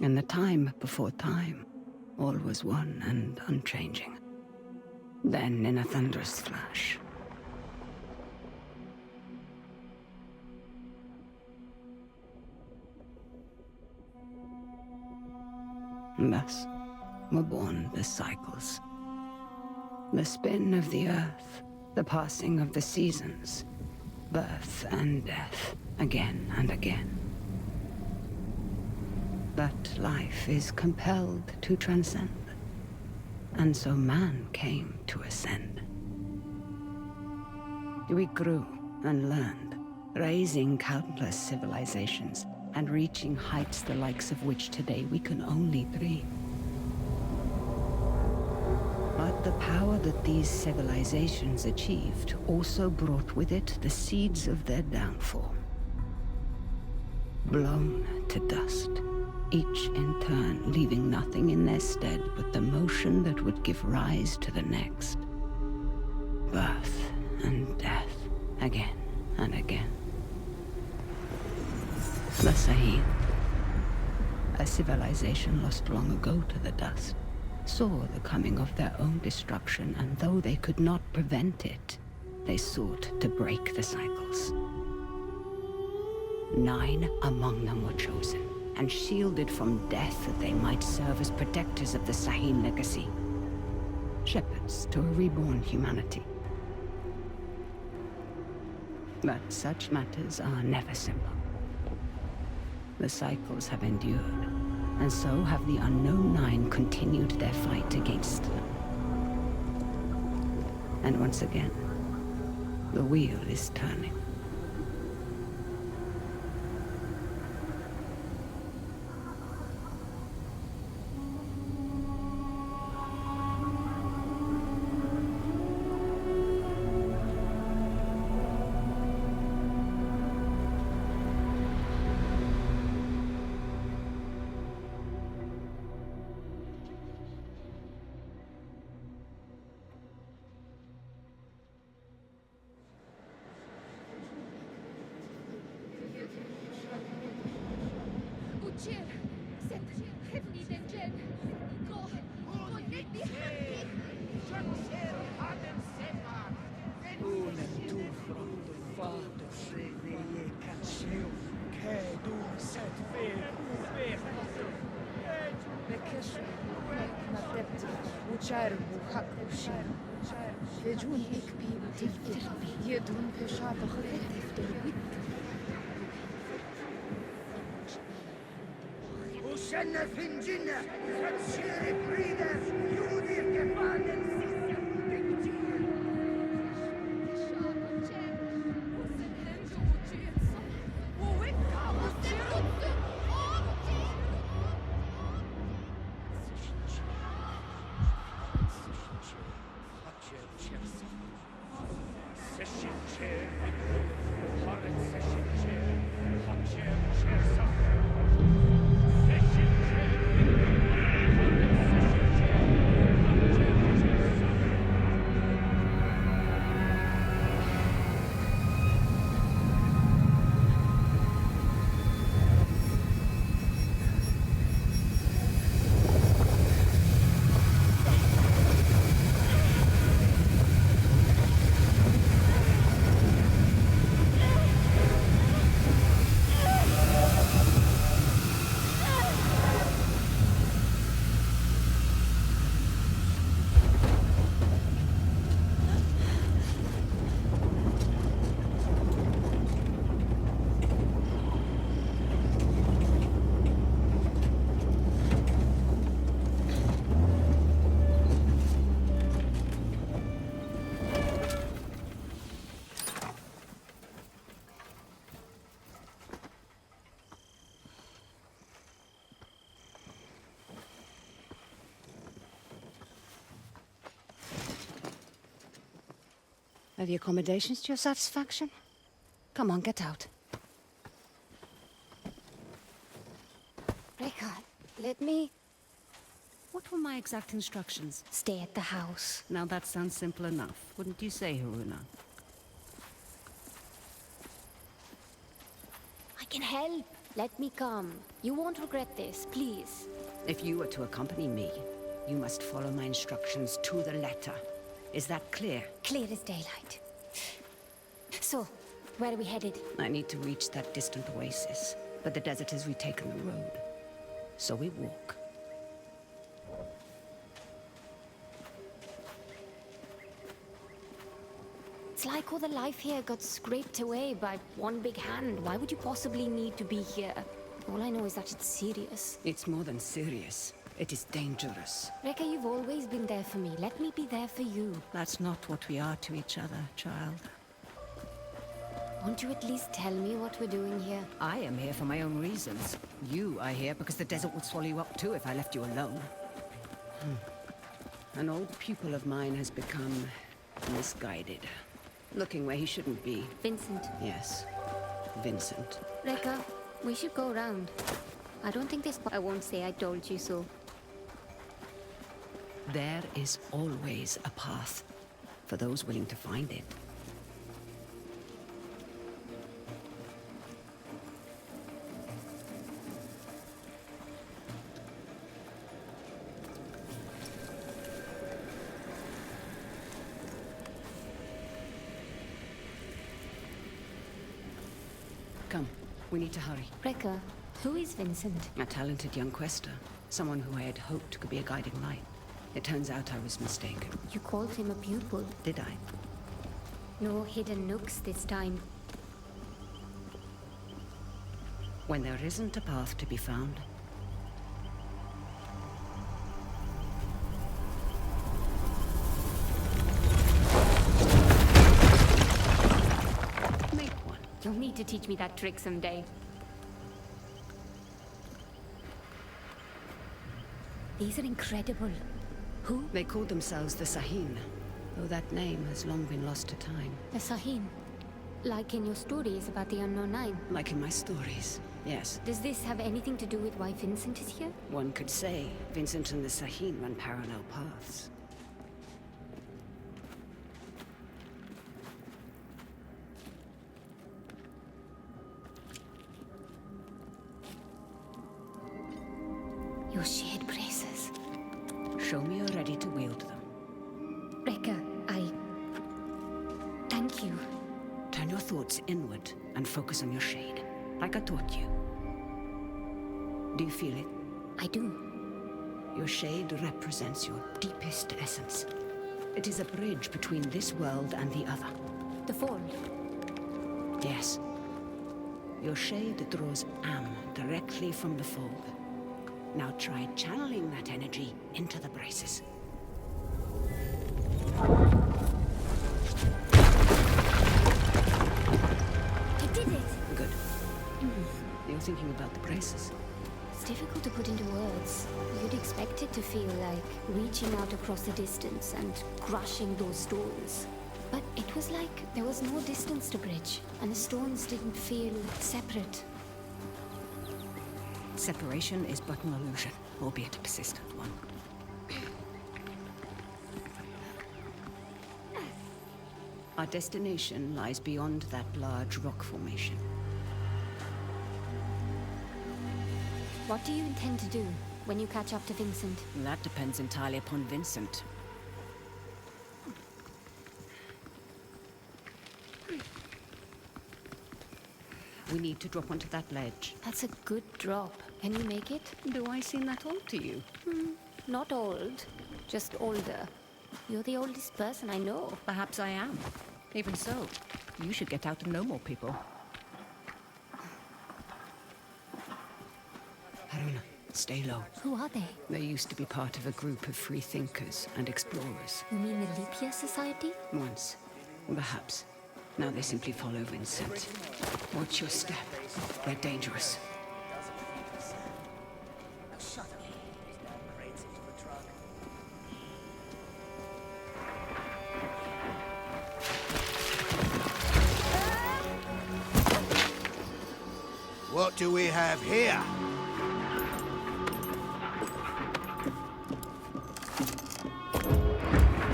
In the time before time, all was one and unchanging. Then, in a thunderous flash, thus were born the cycles. The spin of the earth, the passing of the seasons, birth and death, again and again. But life is compelled to transcend, and so man came to ascend. We grew and learned, raising countless civilizations and reaching heights the likes of which today we can only dream. But the power that these civilizations achieved also brought with it the seeds of their downfall. Blown to dust, each in turn leaving nothing in their stead but the motion that would give rise to the next. Birth and death, again and again. The Sahid, a civilization lost long ago to the dust, saw the coming of their own destruction, and though they could not prevent it, they sought to break the cycles. 9 among them were chosen, and shielded from death that they might serve as protectors of the Sahid legacy. Shepherds to a reborn humanity. But such matters are never simple. The cycles have endured, and so have the unknown 9 continued their fight against them. And once again, the wheel is turning. Are the accommodations to your satisfaction? Come on, get out. Rekha, let me... What were my exact instructions? stay at the house. Now that sounds simple enough, wouldn't you say, Haroona? I can help. let me come. You won't regret this, please. If you are to accompany me, you must follow my instructions to the letter. Is that clear? Clear as daylight. So, where are we headed? I need to reach that distant oasis, but the desert has retaken the road. So we walk. It's like all the life here got scraped away by one big hand. Why would you possibly need to be here? All I know is that it's serious. It's more than serious. It is dangerous. Rekka, you've always been there for me. Let me be there for you. That's not what we are to each other, child. Won't you at least tell me what we're doing here? I am here for my own reasons. You are here because the desert would swallow you up too if I left you alone. An old pupil of mine has become misguided. Looking where he shouldn't be. Vincent. Yes, Vincent. Rekka, we should go around. I don't think this... I won't say I told you so. There is always a path for those willing to find it. Come, we need to hurry. Rekka, who is Vincent? A talented young Quaestor. Someone who I had hoped could be a guiding light. It turns out I was mistaken. You called him a pupil. Did I? No hidden nooks this time. When there isn't a path to be found. Make one. You'll need to teach me that trick someday. These are incredible. Who? They called themselves the Sahin, though that name has long been lost to time. The Sahin. Like in your stories about the Unknown Nine. Like in my stories, yes. Does this have anything to do with why Vincent is here? One could say Vincent and the Sahin run parallel paths. Your shared braces. Show me you're ready to wield them. Rekka, thank you. Turn your thoughts inward and focus on your shade, like I taught you. Do you feel it? I do. Your shade represents your deepest essence. It is a bridge between this world and the other. The Fold. Yes. Your shade draws Am directly from the fold. Now try channeling that energy into the braces. I did it! Good. You're thinking about the braces. It's difficult to put into words. You'd expect it to feel like reaching out across the distance and crushing those stones. But it was like there was no distance to bridge, and the stones didn't feel separate. Separation is but an illusion, albeit a persistent one. Our destination lies beyond that large rock formation. What do you intend to do when you catch up to Vincent? That depends entirely upon Vincent. We need to drop onto that ledge. That's a good drop. Can you make it? Do I seem that old to you? Not old, just older. You're the oldest person I know. Perhaps I am. Even so, you should get out and know more people. Haroona, stay low. Who are they? They used to be part of a group of free thinkers and explorers. You mean the Leap Year Society? Once, perhaps. Now they simply follow Vincent. Watch your step. They're dangerous. What do we have here?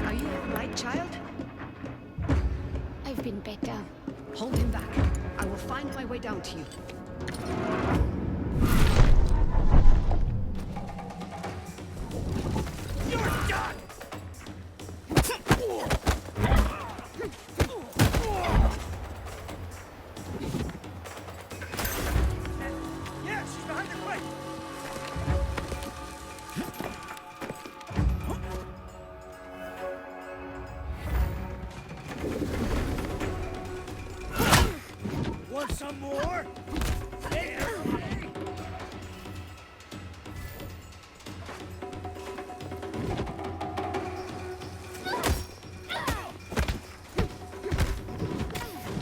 Are you all right, child? I've been better. Hold him back. I will find my way down to you. some more? There.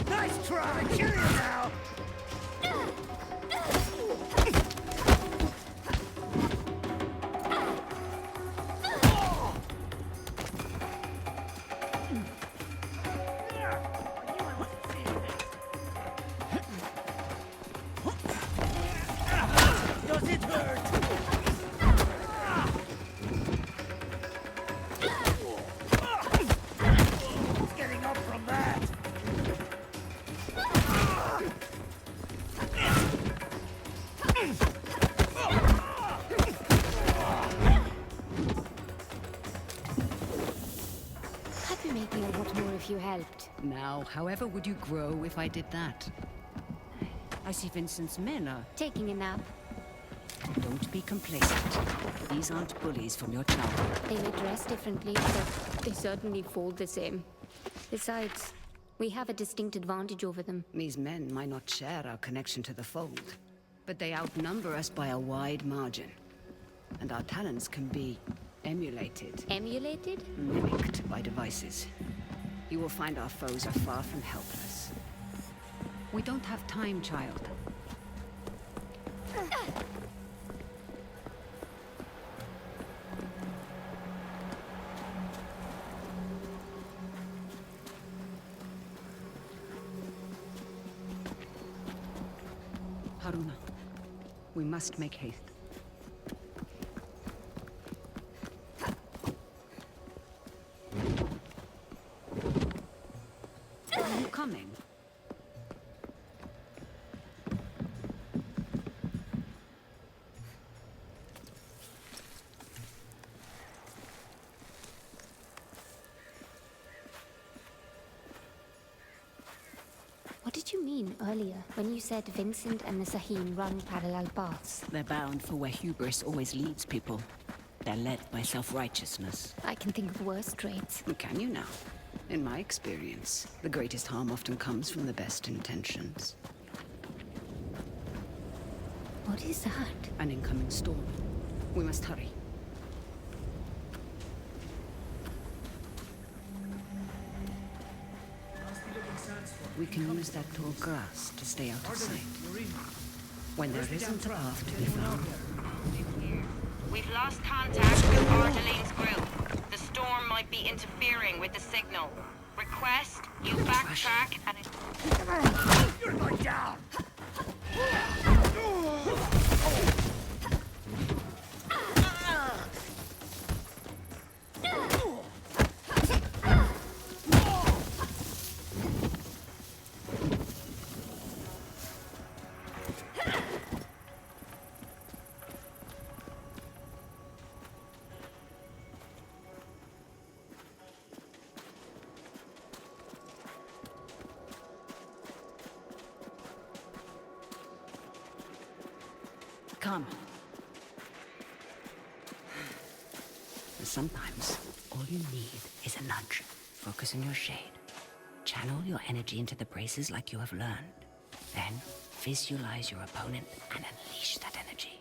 Nice try! Cheerio now! Does it hurt? Who's getting up from that? I'd be making a lot more if you helped. Now, however would you grow if I did that? I see Vincent's men are... Taking a nap. Don't be complacent. These aren't bullies from your childhood. They may dress differently, but they certainly fold the same. Besides, we have a distinct advantage over them. These men might not share our connection to the fold, but they outnumber us by a wide margin. And our talents can be emulated, Emulated? mimicked by devices. You will find our foes are far from helpless. We don't have time, child. Haroona, we must make haste. Are you coming? What did you mean earlier when you said Vincent and the Sahim run parallel paths? They're bound for where hubris always leads people. They're led by self-righteousness. I can think of worse traits. Can you now? In my experience, the greatest harm often comes from the best intentions. What is that? An incoming storm. We must hurry. We can use that tall grass to stay out of sight. When there isn't a path to be found. We've lost contact with Ardeline's group. The storm might be interfering with the signal. Request you backtrack and... You're going down! Come. Sometimes, all you need is a nudge. Focus on your shade. Channel your energy into the braces like you have learned. Then, visualize your opponent and unleash that energy.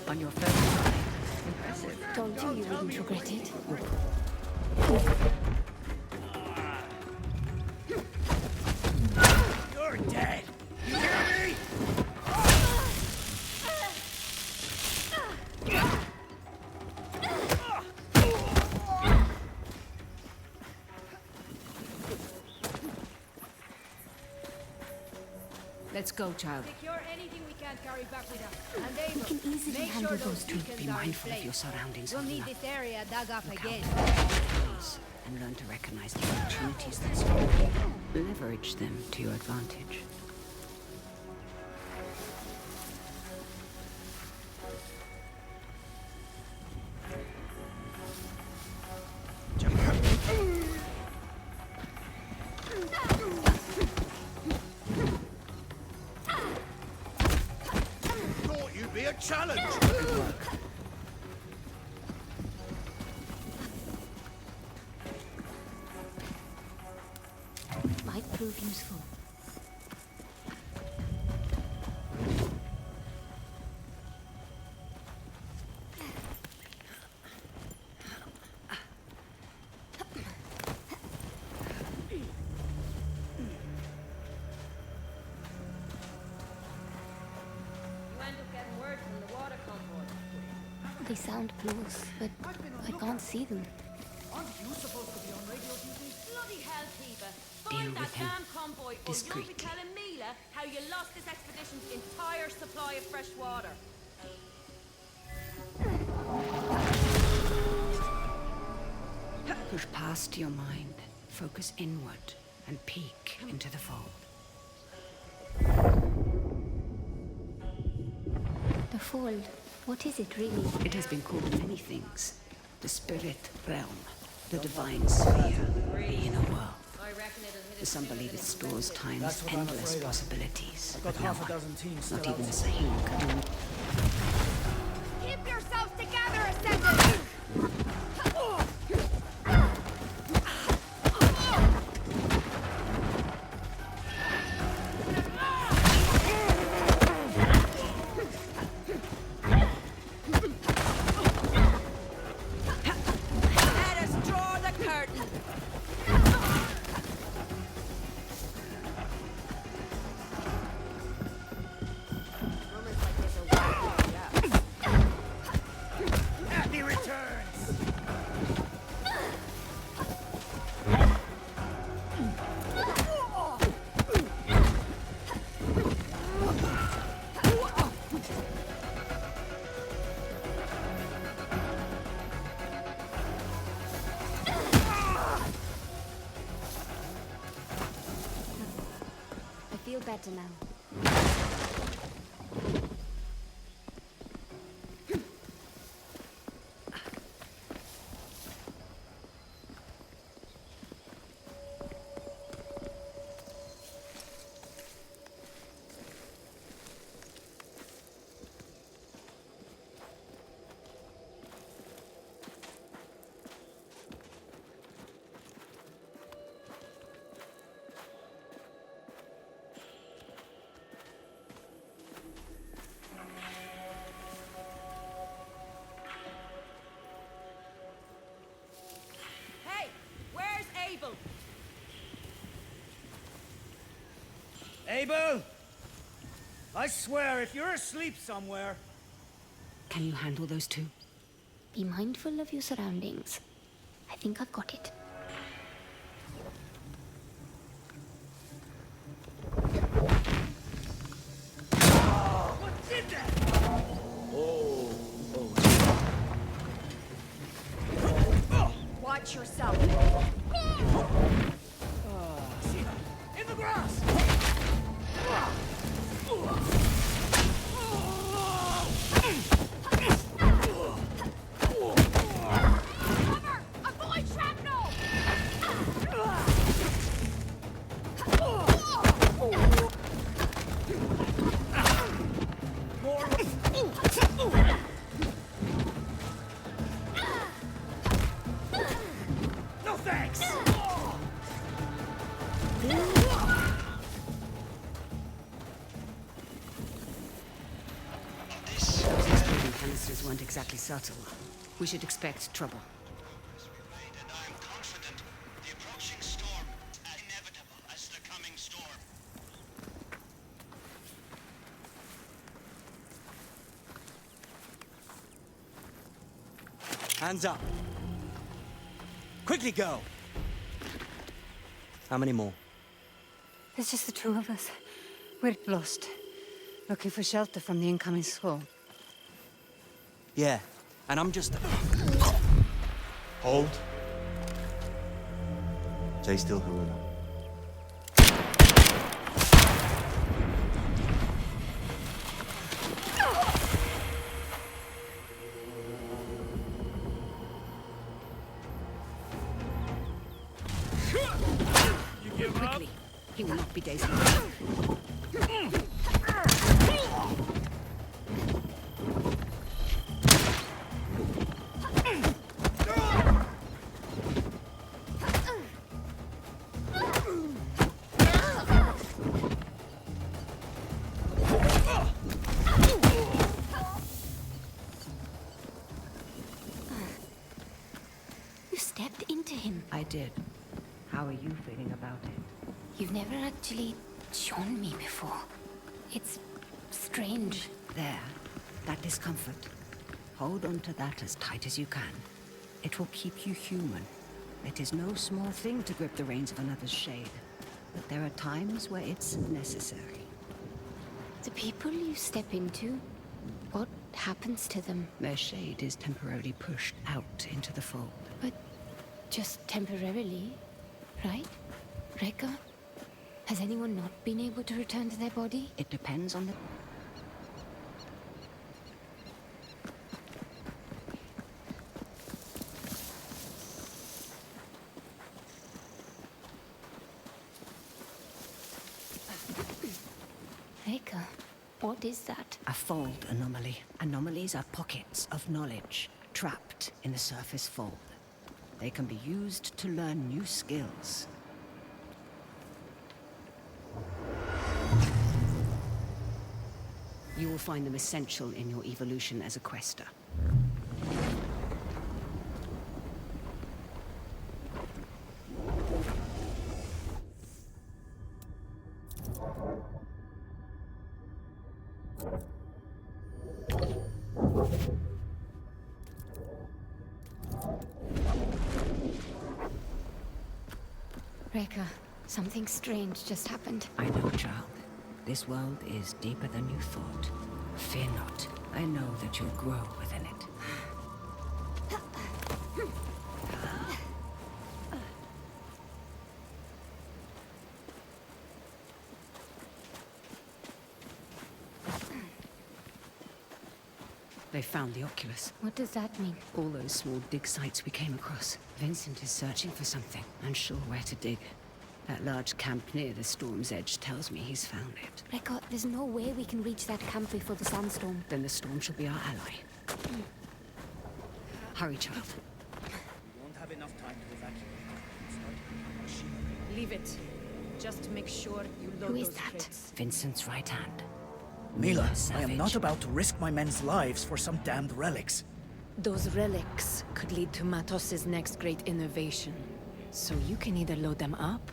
On your first try. Impressive. Told you you wouldn't regret it. You're dead! You hear me? Let's go, child. Secure anything we can't carry back with us. And they We can easily make handle sure those two. beacons Be are in mindful of place. your surroundings, We'll need Haroona. this area dug up Look again. out for those and learn to recognize the opportunities that surround you. Leverage them to your advantage. be a challenge. Good work. Might prove useful. They sound close, but I can't see them. Aren't you supposed to be on radio duty? Bloody hell, Kiva. Deal Find that with him damn convoy, or you'll be discreetly. telling Mila how you lost this expedition's entire supply of fresh water. Push past your mind, focus inward, and peek into the fold. The fold. What is it really? It has been called many things. The spirit realm, the divine sphere, the inner world. I reckon it'll hit Some believe it stores That's time's what I'm endless afraid of. possibilities. I've got But no half a one, dozen teams still not out even the there. Sahim could do. Keep yourselves together, Ascendants! Let us draw the curtain. Rumors like this are widely out. Happy returns. I feel better now. Hey, where's Abel? Abel! I swear, if you're asleep somewhere... Can you handle those two? Be mindful of your surroundings. I think I've got it. What did that? Watch yourself. See that? In the grass! Cover! Avoid shrapnel! No thanks! Those exploding canisters weren't exactly subtle. We should expect trouble. And I am confident the approaching storm is as inevitable as the coming storm. Hands up. Quickly go. How many more? There's just the two of us. We're lost. Looking for shelter from the incoming storm. Yeah, and I'm just... Hold. Stay still, Haroona. You give up? Quickly. He will not be dazed. to him. I did. How are you feeling about it? You've never actually shown me before. It's strange. There. That discomfort. Hold on to that as tight as you can. It will keep you human. It is no small thing to grip the reins of another's shade. But there are times where it's necessary. The people you step into, what happens to them? Their shade is temporarily pushed out into the fold. But just temporarily, right? Rekka? Has anyone not been able to return to their body? It depends on the... Rekka, what is that? A fold anomaly. Anomalies are pockets of knowledge trapped in the surface fold. They can be used to learn new skills. You will find them essential in your evolution as a Quaestor. Rekka, something strange just happened. I know, child. This world is deeper than you thought. Fear not. I know that you'll grow within it. They found the Oculus. What does that mean? All those small dig sites we came across. Vincent is searching for something, unsure where to dig. That large camp near the storm's edge tells me he's found it. Rekka, there's no way we can reach that camp before the sandstorm. Then the storm shall be our ally. Hurry, child. We won't have enough time to evacuate. Leave it. Just make sure you load Who is those that? crates. Vincent's right hand. Mila, I Savage. am not about to risk my men's lives for some damned relics. Those relics could lead to Matos's next great innovation. So you can either load them up,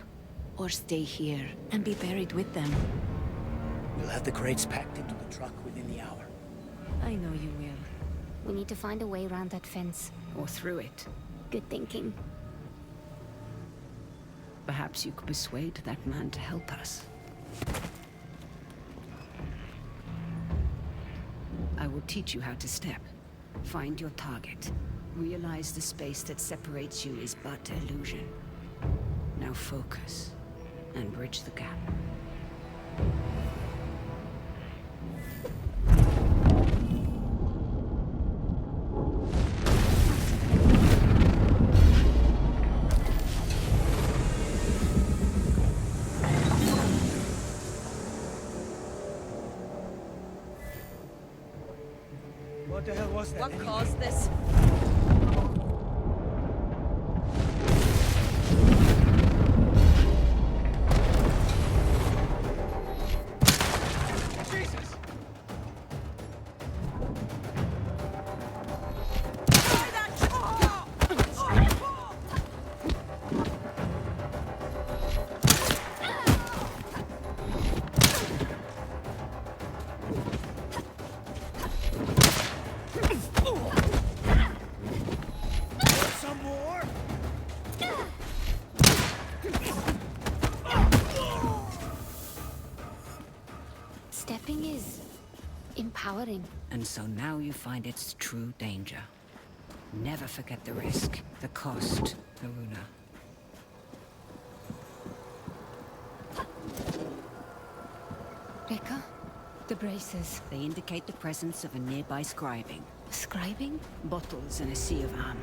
or stay here and be buried with them. We'll have the crates packed into the truck within the hour. I know you will. We need to find a way around that fence. Or through it. Good thinking. Perhaps you could persuade that man to help us. I will teach you how to step. Find your target. Realize the space that separates you is but illusion. Now focus, and bridge the gap. What the hell was that? What anyway? caused this? Jesus! Some more? Stepping is empowering. And so now you find its true danger. Never forget the risk, the cost, Haroona. Rekka, the braces. They indicate the presence of a nearby scribing. Scribing? Bottles in a sea of am,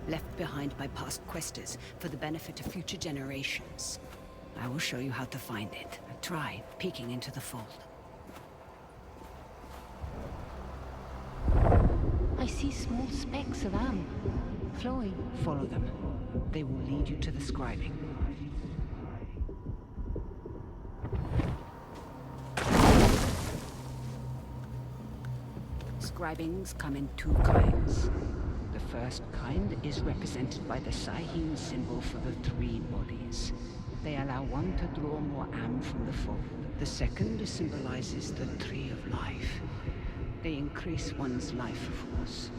left behind by past questers for the benefit of future generations. I will show you how to find it. Try peeking into the fold. I see small specks of am flowing. Follow them. They will lead you to the scribing. Scribings come in two kinds. The first kind is represented by the Sahim symbol for the 3 bodies. They allow one to draw more am from the fold. The second symbolizes the tree of life. They increase one's life force.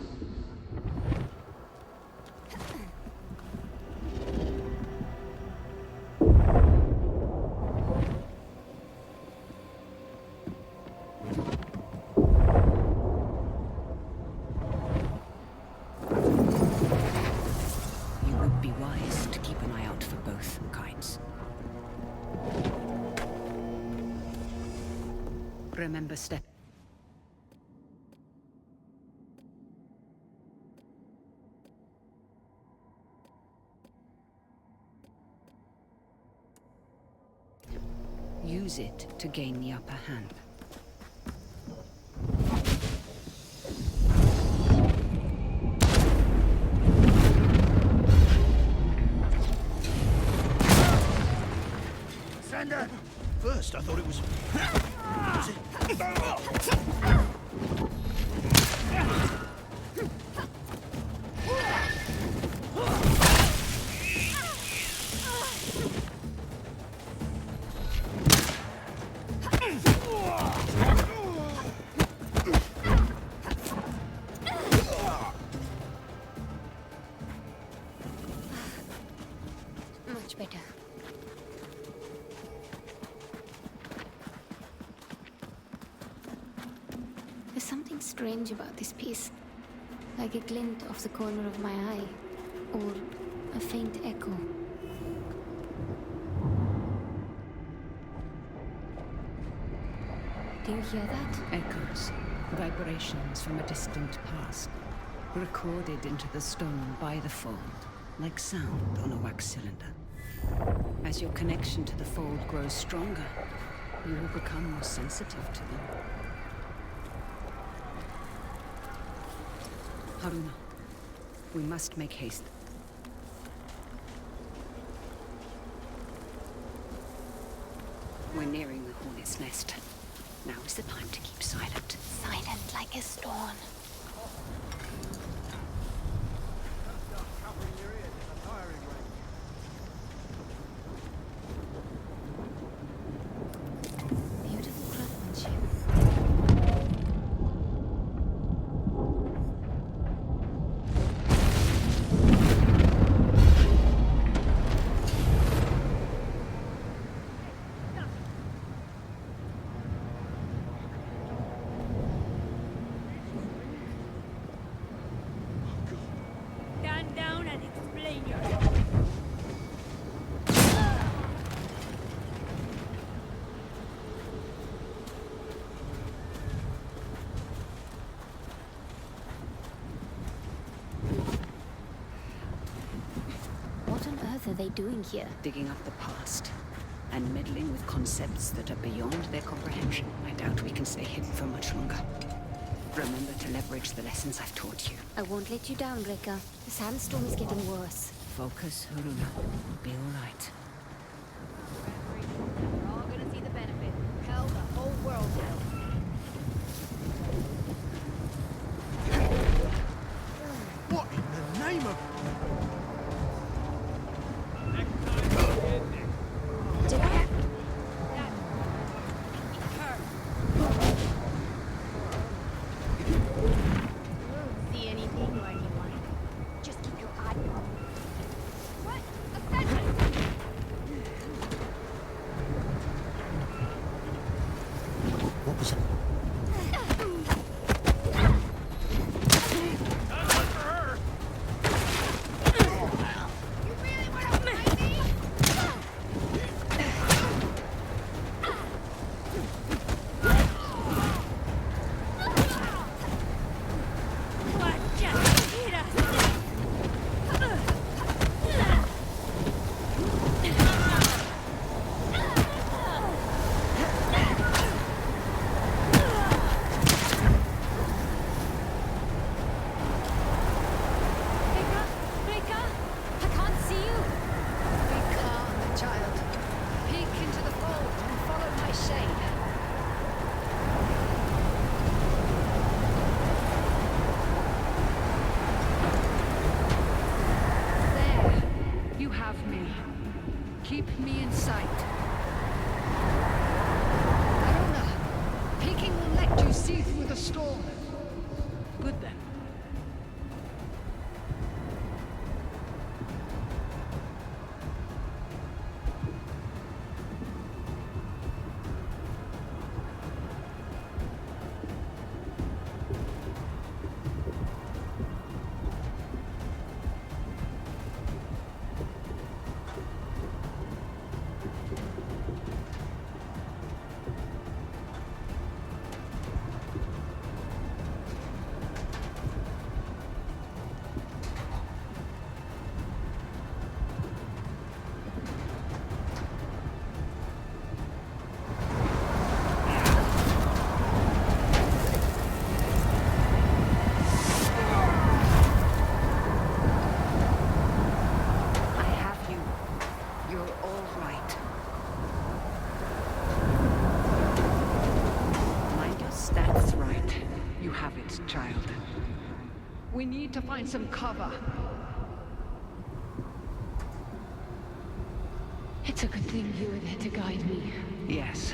Remember step. Use it to gain the upper hand. Sender! First, I thought it was... Much better. There's something strange about this piece. Like a glint off the corner of my eye. Or a faint echo. Do you hear that? Echoes. Vibrations from a distant past. Recorded into the stone by the fold. Like sound on a wax cylinder. As your connection to the fold grows stronger, you will become more sensitive to them. Haroona, we must make haste. We're nearing the hornet's nest. Now is the time to keep silent. Silent like a storm. Beautiful craftsmanship. Stand down and explain yourself. What on earth are they doing here? Digging up the past. And meddling with concepts that are beyond their comprehension. I doubt we can stay hidden for much longer. Remember to leverage the lessons I've taught you. I won't let you down, Rekka. The sandstorm is getting worse. Focus, Haroona. Be alright. We're all gonna see the benefit. Hell, the whole world will. What in the name of... Did I? See anything or anyone? Just keep your eye on. What? Ascendants! What was it? You really want to fight me? What just hit us? see through the storm. Good then. We need to find some cover. It's a good thing you were there to guide me. Yes.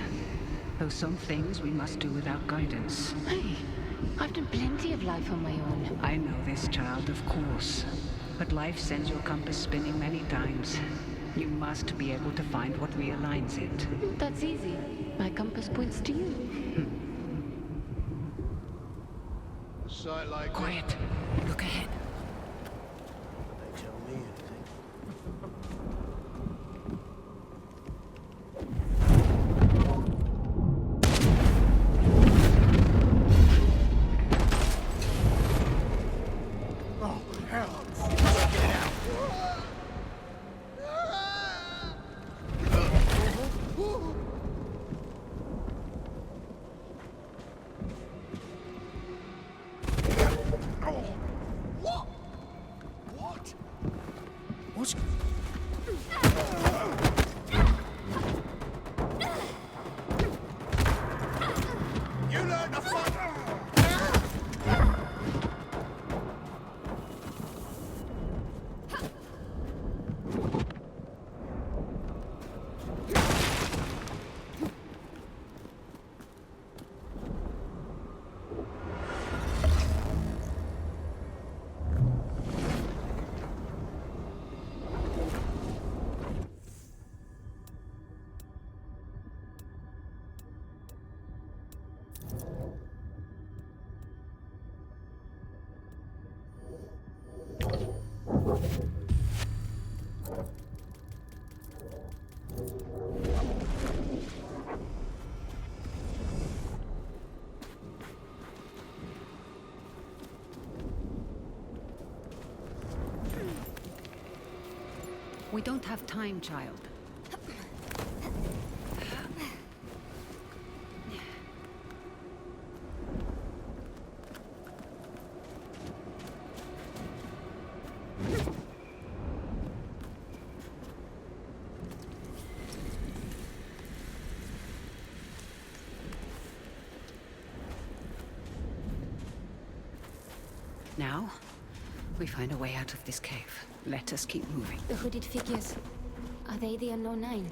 Though some things we must do without guidance. Hey, I've done plenty of life on my own. I know this, child, of course. But life sends your compass spinning many times. You must be able to find what realigns it. That's easy. My compass points to you. Sight like Quiet. Look ahead. They tell me anything. Oh, hell. Get out. What's... You learn to fight! We don't have time, child. Now, we find a way out of this cave. Let us keep moving. The hooded figures. Are they the unknown nine?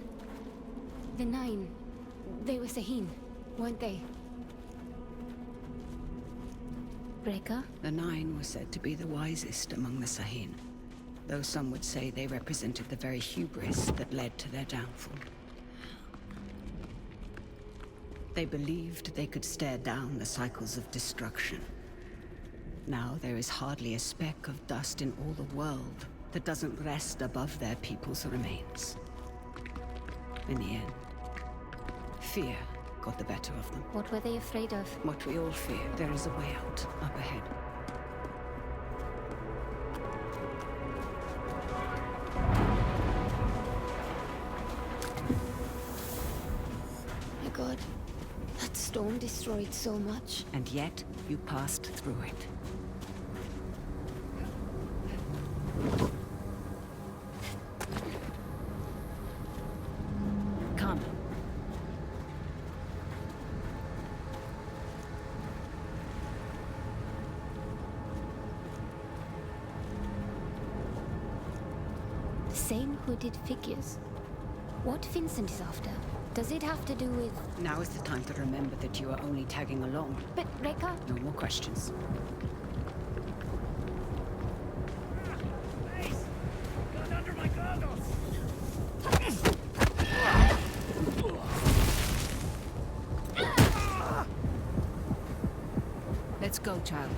The nine. They were Sahin, weren't they? Breaker? The Nine were said to be the wisest among the Sahin, though some would say they represented the very hubris that led to their downfall. They believed they could stare down the cycles of destruction. Now there is hardly a speck of dust in all the world that doesn't rest above their people's remains. In the end, fear got the better of them. What were they afraid of? What we all fear. There is a way out, up ahead. My God, that storm destroyed so much. And yet, you passed through it. Come. The same hooded figures. What Vincent is after? Does it have to do with... Now is the time to remember that you are only tagging along. But, Rekka... No more questions. Face! Gun under my goggles! Let's go, child.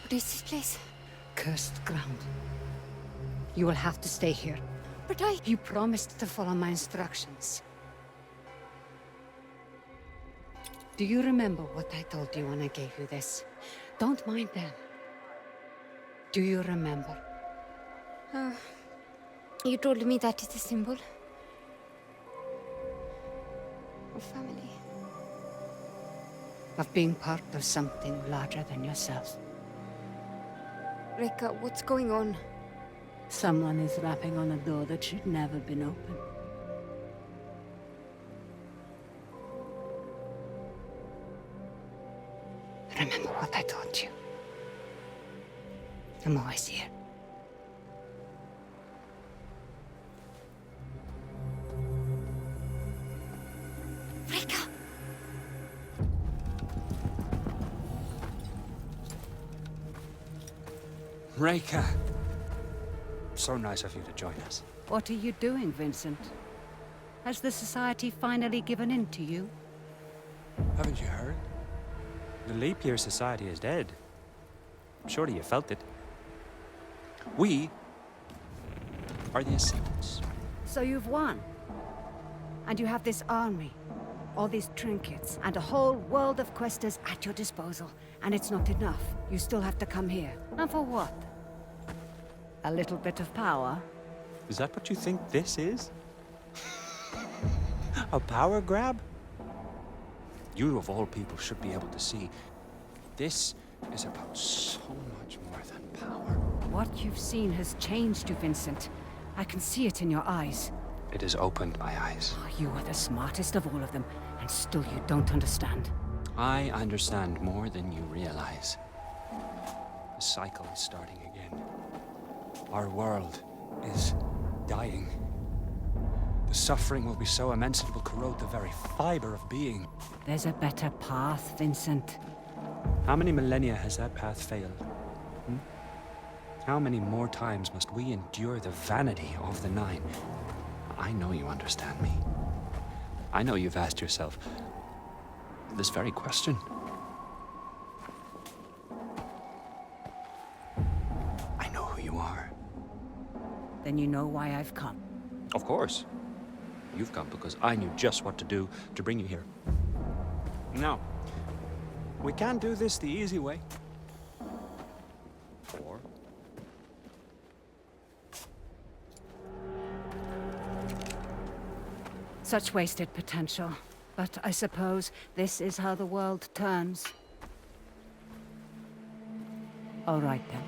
What is this place? Cursed ground. You will have to stay here. But You promised to follow my instructions. Do you remember what I told you when I gave you this? Don't mind them. Do you remember? You told me that is the symbol of family. Of being part of something larger than yourself. Rekka, what's going on? Someone is rapping on a door that should never have been open. Remember what I told you. I'm always here. Rekka! Rekka! So nice of you to join us. What are you doing, Vincent? Has the Society finally given in to you? Haven't you heard? The Leap Year Society is dead. Surely you felt it. We are the Ascendants. So you've won. And you have this army, all these trinkets, and a whole world of Quaestors at your disposal. And it's not enough. You still have to come here. And for what? A little bit of power? Is that what you think this is? A power grab? You of all people should be able to see. This is about so much more than power. What you've seen has changed you, Vincent. I can see it in your eyes. It has opened my eyes. You are the smartest of all of them, and still you don't understand. I understand more than you realize. The cycle is starting again. Our world is dying. The suffering will be so immense it will corrode the very fiber of being. There's a better path, Vincent. How many millennia has that path failed? How many more times must we endure the vanity of the Nine? I know you understand me. I know you've asked yourself this very question. I know who you are. Then you know why I've come. Of course. You've come because I knew just what to do to bring you here. Now, we can't do this the easy way. Or... Such wasted potential. But I suppose this is how the world turns. All right then.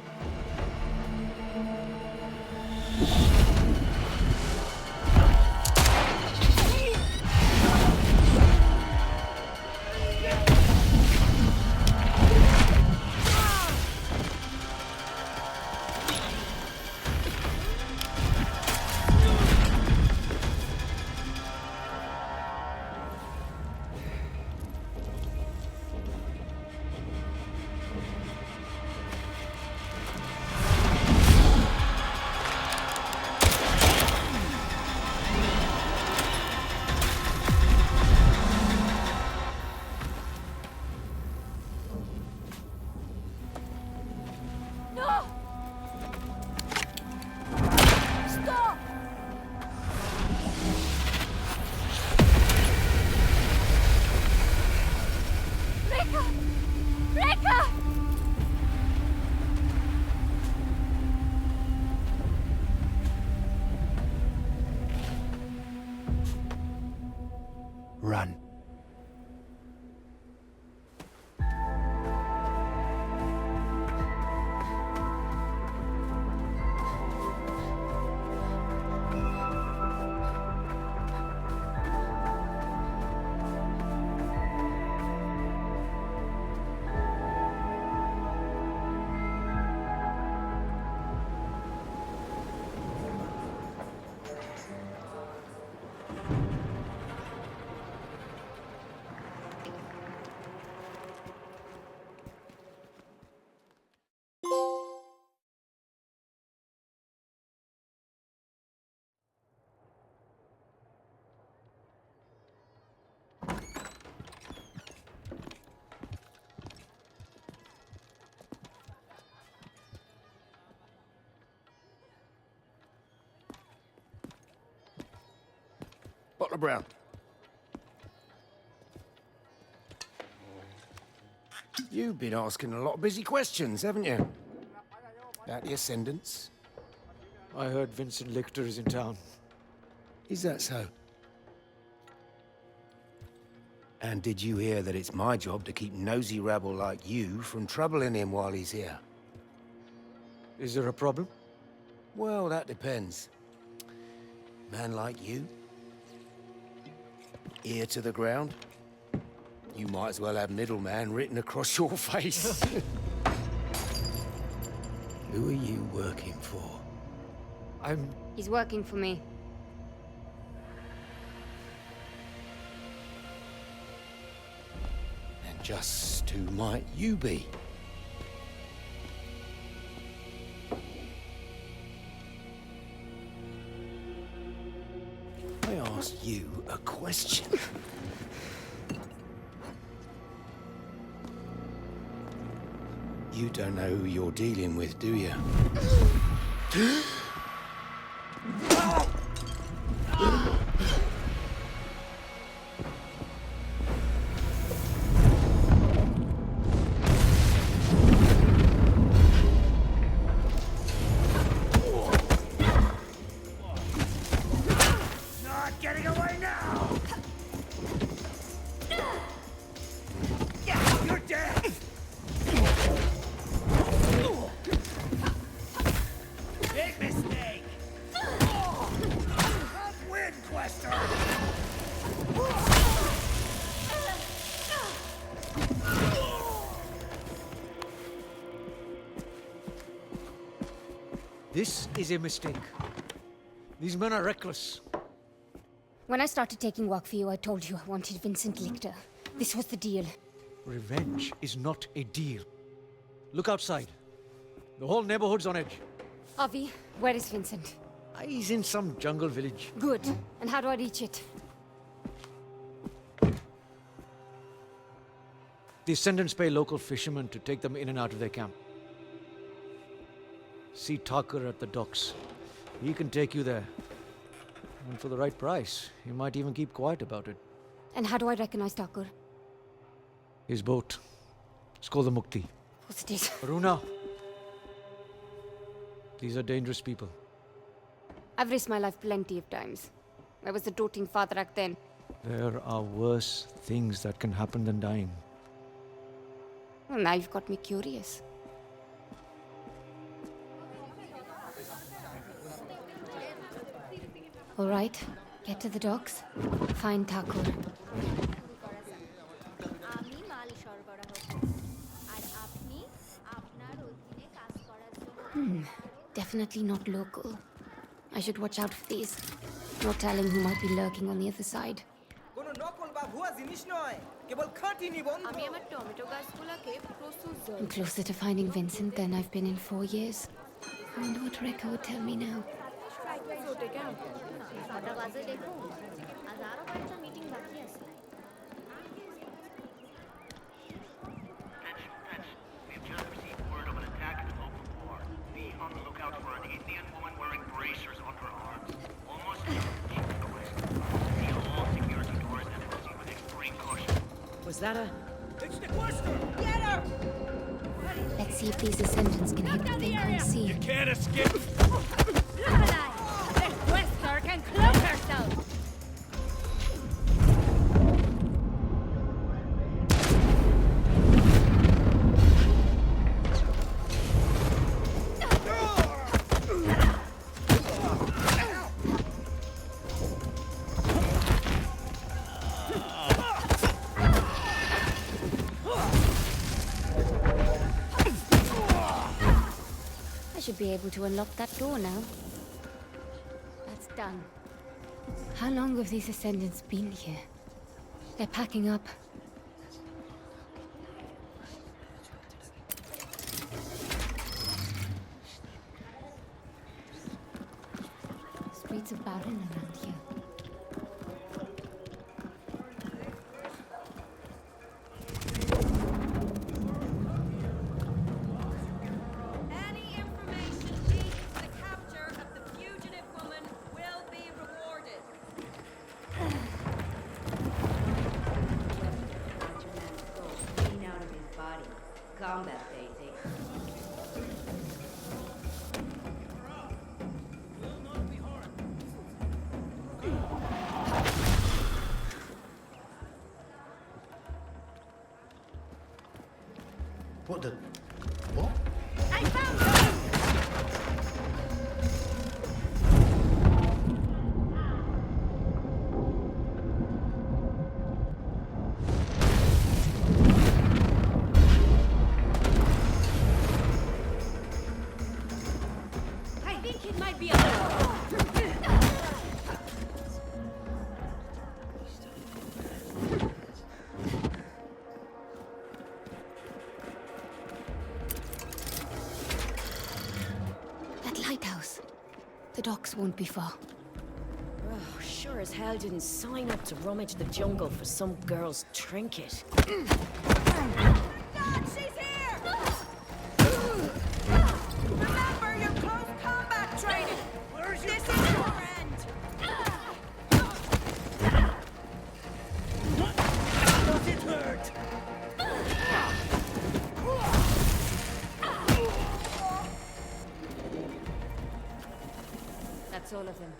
Dr. Brown. You've been asking a lot of busy questions, haven't you? About the Ascendants. I heard Vincent Lichter is in town. Is that so? And did you hear that it's my job to keep nosy rabble like you from troubling him while he's here? Is there a problem? Well, that depends. Man like you, ear to the ground, you might as well have middleman written across your face. Who are you working for? He's working for me. And just who might you be? I asked you a question. You don't know who you're dealing with, do you? Not getting away now! Yeah, you're dead! Big mistake! Not win, Quaestor! This is a mistake. These men are reckless. When I started taking work for you, I told you I wanted Vincent Lichter. This was the deal. Revenge is not a deal. Look outside. The whole neighborhood's on edge. Avi, where is Vincent? He's in some jungle village. Good. And how do I reach it? The Ascendants pay local fishermen to take them in and out of their camp. See Tucker at the docks. He can take you there. And for the right price, he might even keep quiet about it. And how do I recognize Tucker? His boat. It's called the Mukti. What's it is? Haroona. These are dangerous people. I've risked my life plenty of times. I was a doting father back then. There are worse things that can happen than dying. Well, now you've got me curious. All right, get to the docks. Find Tucker. Definitely not local. I should watch out for these. No telling who might be lurking on the other side. I'm closer to finding Vincent than I've been in 4 years. I wonder what Rekka would tell me now. We've just received word of an attack in the local port. Be on the lookout for an Indian woman wearing bracers on her arms. Almost keep to the west. See all security doors and proceed with extreme caution. Was that a... It's the Quaestor! Get her! Let's see if these Ascendants can hit the thing I see. You can't escape! The Quaestor can cloak herself! I should be able to unlock that door now. That's done. How long have these Ascendants been here? They're packing up. Streets are barren around here. Any information leading to the capture of the fugitive woman will be rewarded. combat, they think. What the... What? I found them! I think it might be a... That lighthouse. The docks won't be far. Oh, sure as hell didn't sign up to rummage the jungle for some girl's trinket. God, she's here! Remember your close combat training! This is your end! Does it hurt? That's all of them.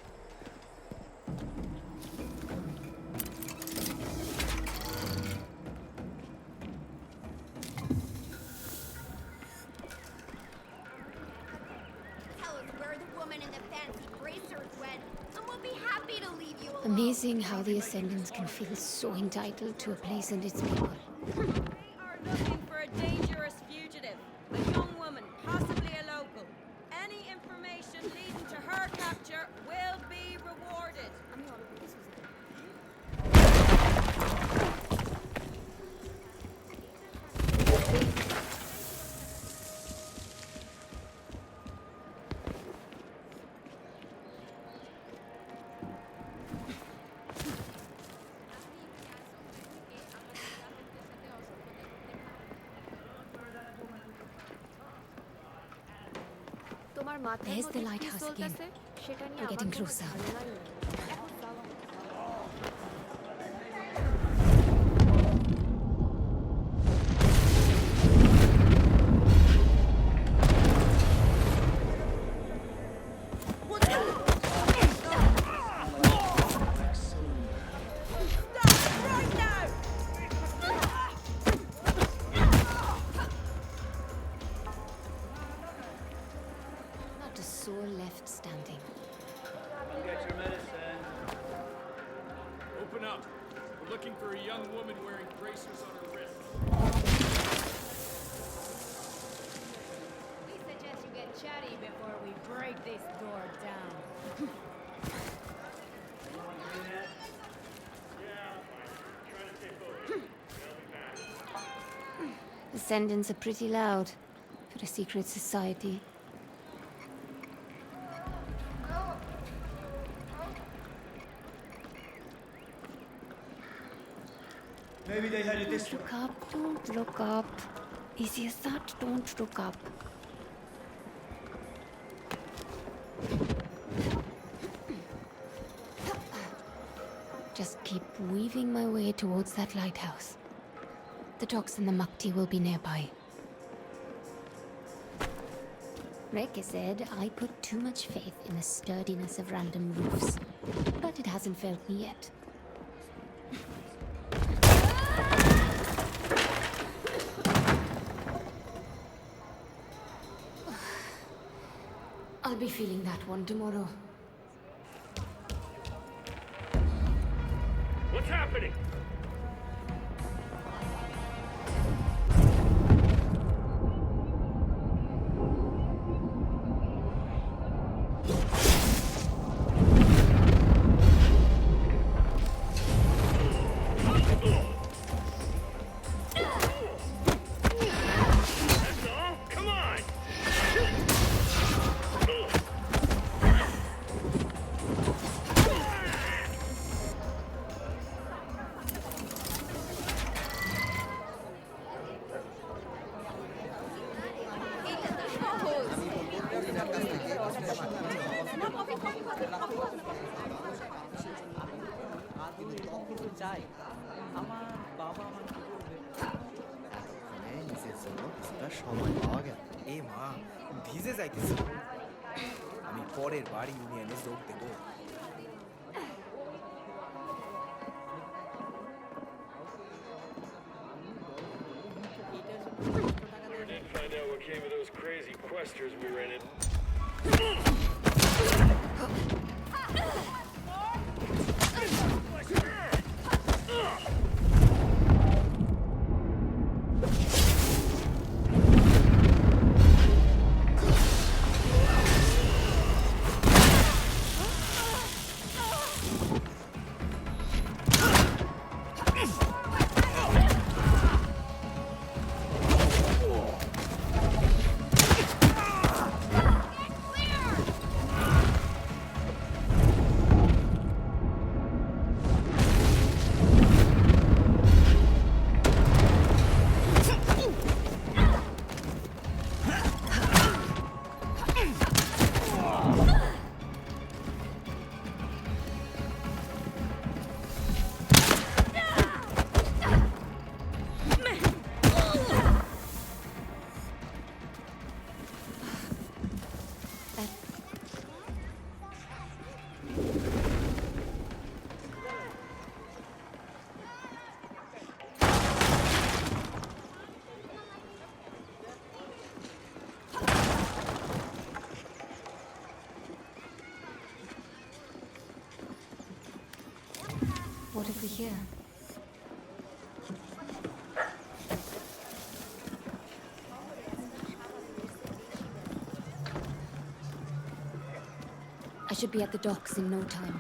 Tell us where the woman in the fancy bracers went, and we'll be happy to leave you alone. Amazing how the Ascendants can feel so entitled to a place and its people. They are looking for a dangerous fugitive. A young woman, possibly a local. Any information leading to her capture will be rewarded. There's the lighthouse again. We're getting closer. Not a soul left standing. Get your medicine. Open up. We're looking for a young woman wearing bracers on her wrists. We suggest you get chatty before we break this door down. Ascendants are pretty loud for a secret society. Maybe they headed this way. Look up, don't look up. Easy as that, don't look up. Just keep weaving my way towards that lighthouse. The docks and the Mukti will be nearby. Reke said I put too much faith in the sturdiness of random roofs, but it hasn't failed me yet. I'll be feeling that one tomorrow. What's happening? চাই আমার বাবা আমার কি করবে সময় পাওয়া গেল। এ মা, ভিজে যাইতেছি। আমি পরের বার ইউনিয়নে যোগ দেব। Never did find out what came of those crazy Quaestors we rented. What have we here? I should be at the docks in no time.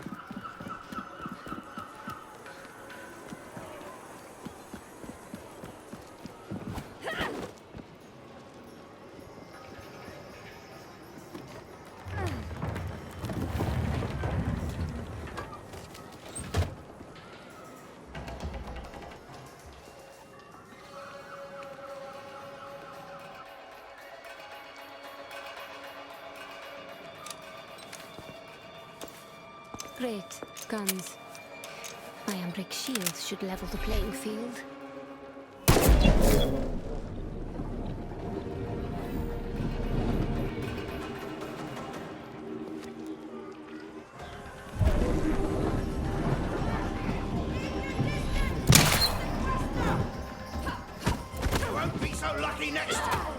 Great. Guns. Iron brick shields should level the playing field. You won't be so lucky next time!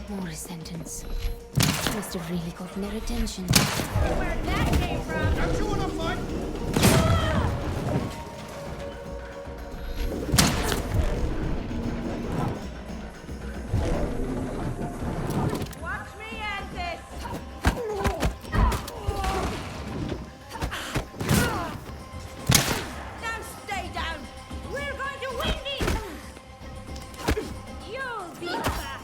More Ascendants. Must have really gotten their attention. Where that came from? Don't you want to fight? Watch me end this! Now stay down! We're going to win this! You'll be back!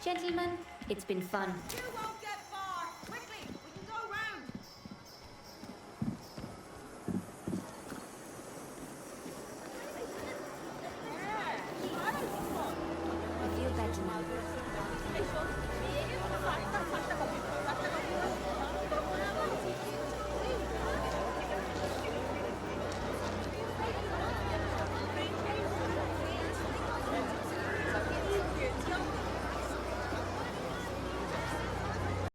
Gentlemen, it's been fun. You won't